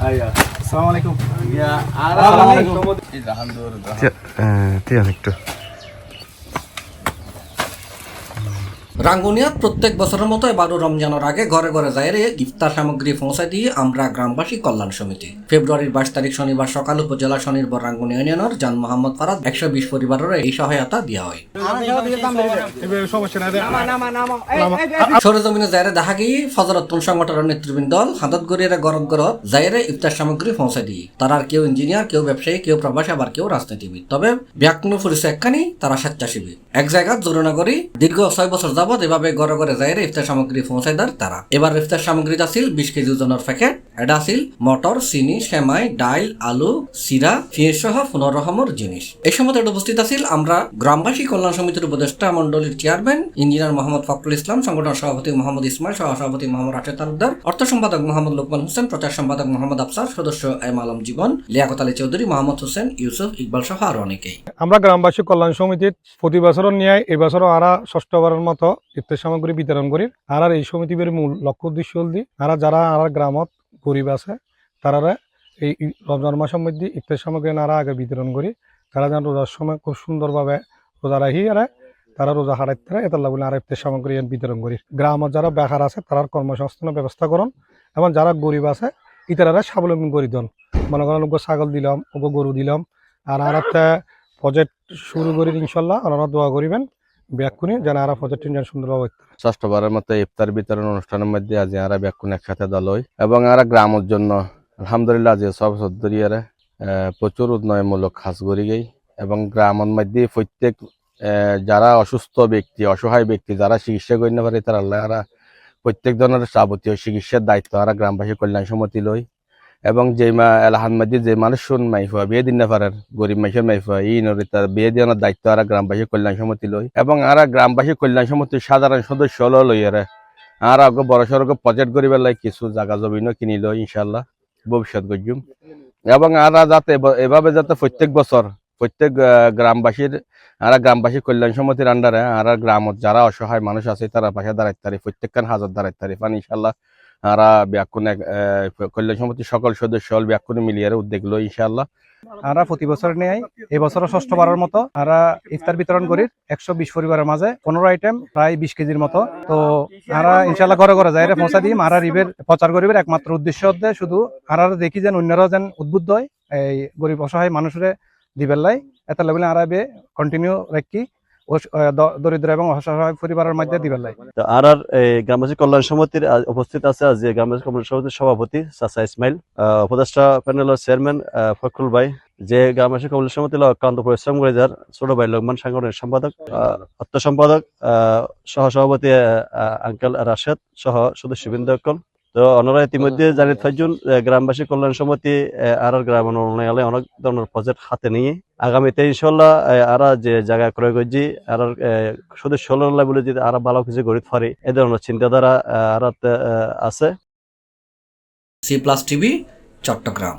আসসালামু আলাইকুম। একটু রাঙ্গুনিয়াত প্রত্যেক বছরের মতো এবারও রমজানের আগে ঘরে ঘরে যাইরে ইফতার সামগ্রী পৌঁছায় দিয়ে আমরা গ্রামবাসী কল্যাণ সমিতি ফেব্রুয়ারির 22 তারিখ শনিবার সকাল উপজেলা স্বনির্ভর রাঙ্গুনিয়া ইউনিয়নের জান মোহাম্মদ ফারাদ 120 পরিবারের এই সহায়তা দেওয়া হয়। সরেজমিনে যাইরে দেখা গিয়ে ফজরতুন সংগঠনের নেতৃবৃন্দ দল হাতত গড়িয়ে গরত গরত যাইরে ইফতার সামগ্রী পৌঁছায় দিয়ে তারা কেউ ইঞ্জিনিয়ার, কেউ ব্যবসায়ী, কেউ প্রবাসী, আবার কেউ রাজনীতিবিদ। তবে ব্যাকনো পরিচয় একখানি তারা স্বেচ্ছাসেবী। এক জায়গায় জরুনাগরী দীর্ঘ 6 বছর যাবৎ এভাবে ঘরে ঘরে যাইরে ইফতার সামগ্রী পৌঁছায় দেয় তারা। এবার ইফতার সামগ্রী আছিল 20 কেজি ওজনের প্যাকেট। এটা আছিল মটর, চিনি, সেমাই, ডাইল, আলু, সিরা, পেঁয়াজ সহ 15 রকমের জিনিস। এই সময় উপস্থিত আছিল আমরা গ্রামবাসী কল্যাণ সমিতির উপদেষ্টা মন্ডলীর চেয়ারম্যান ইঞ্জিনিয়ার মোহাম্মদ ফখরুল ইসলাম, সংগঠন সভাপতি মোহাম্মদ ইসমাইল, সহ সভাপতি মোহাম্মদ রাশেদ তালুকদার, অর্থ সম্পাদক মোহাম্মদ লোকমান হোসেন, প্রচার সম্পাদক মোহাম্মদ আফসার, সদস্য এম আলম জীবন, লিয়াকত আলী চৌধুরী, মোহাম্মদ হোসেন, ইউসুফ, ইকবাল সহ আরো অনেকেই। আমরা গ্রামবাসী কল্যাণ সমিতির প্রতি বছর নিয়ে এই বছরও আরা ষষ্ঠবারের মতো ইফতার সামগ্রী বিতরণ করি। আর এই সমিতির মূল লক্ষ্য উদ্দেশ্য হল যারা আর গ্রামত গরিব আছে তারা এই রমজান মাসের মধ্যে ইফতার সামগ্রী নারা আগে বিতরণ করি। তারা যেন রোজার সময় খুব সুন্দরভাবে রোজা রাখি আর তারা রোজা হারাইতে পারে এতলা বলে আর ইফতার সামগ্রী বিতরণ করি। গ্রামত যারা বেকার আছে তারা কর্মসংস্থানের ব্যবস্থা করুন এবং যারা গরিব আছে ইতারা স্বাবলম্বী করি দেন। মনে করেন ছাগল দিলাম, গরু দিলাম। আর একটা প্রজেক্ট শুরু করি ইনশাল্লাহ, ওনারা দোয়া করিবেন ব্যাকুনি যেন আরা প্রজেক্ট সুন্দরভাবে। ষষ্ঠবারের মতো ইফতার বিতরণ অনুষ্ঠানের মধ্যে আজ আরা ব্যাকুন একসাথে দল হই এবং আরা গ্রামের জন্য আলহামদুলিল্লাহ আজ সব সদরিয়ারে প্রচুর উন্নয়নমূলক কাজ করি গই এবং গ্রামের মধ্যে প্রত্যেক যারা অসুস্থ ব্যক্তি, অসহায় ব্যক্তি যারা চিকিৎসা করি না পারে তারা আল্লাহ প্রত্যেক ধরনের যাবতীয় চিকিৎসার দায়িত্ব আরা গ্রামবাসী কল্যাণ সমিতি লই এবং যে এলাহান মধ্যে যে মানুষ মাইফা বিয়ে দিন না পারার গরিব মানুষের মাইফা ই নদী তার বিয়ে দেওয়ার দায়িত্ব আর গ্রামবাসী কল্যাণ সমিতি লই এবং আর গ্রামবাসী কল্যাণ সমিতির সাধারণ সদস্য লই আর আগে বড় সড়ক প্রজেক্ট করিবার লাগে কিছু জায়গা জমিনও কিনি লই ইনশাল্লাহ ভবিষ্যৎ গজ্জুম এবং আর যাতে এভাবে যাতে প্রত্যেক বছর প্রত্যেক গ্রামবাসীর আর গ্রামবাসী কল্যাণ সমিতির আন্ডারে আর গ্রামত যারা অসহায় মানুষ আছে তারা পাশে দাঁড়াইতে পারি, প্রত্যেকখান হাজার দাঁড়াইতে পারি পান ইনশাল্লাহ। আরা ব্যাকুনে কল্যাণ সমিতির সকল সদস্য ব্যাকুনে মিলিয়ে উদ্যোগ লো ইনশাল্লাহ। আমরা প্রতি বছর নেই এই বছরও ষষ্ঠবারের মতো আমরা ইফতার বিতরণ করি 120 পরিবারের মাঝে 15 আইটেম প্রায় 20 কেজির মতো। তো আমরা ইনশাল্লাহ ঘরে ঘরে যাই পৌঁছা দিই আর রিবের প্রচার করিবের একমাত্র উদ্দেশ্য হচ্ছে শুধু আর দেখি যেন অন্যরাও যেন উদ্বুদ্ধ হয় এই গরিব অসহায় মানুষের দিবের লাই এত লেভেলে আর কন্টিনিউ রাখি দরিদ্র এবং অসহায় পরিবারের মধ্যে দিবেন লাই। আর গ্রামবাসী কল্যাণ সমিতির উপস্থিত আছে আজ গ্রামবাসী কল্যাণ সমিতির সভাপতি চাচা ইসমাইল, উপদেষ্টা প্যানেলের চেয়ারম্যান ফখরুল ভাই, যে গ্রামবাসী কল্যাণ সমিতি অক্লান্ত পরিশ্রম করে যার ছোট ভাই লোকমান, সাংগঠনিক সম্পাদক, অর্থ সম্পাদক, সহ সভাপতি আঙ্কেল রাশেদ সহ সদস্যবৃন্দ। তো ওনারা ইতিমধ্যে জানিয়ে থাকছেন গ্রামবাসী কল্যাণ সমিতি আর গ্রাম উন্নয়নে অনেক ধরনের প্রজেক্ট হাতে নিয়ে আগামীতে ইনশাল্লাহ আর যে জায়গা ক্রয় করছি আর সদস্য বলে যদি আর ভালো কিছু গড়ে পারি এ ধরনের চিন্তাধারা আর আছে। C plus TV, Chittagong.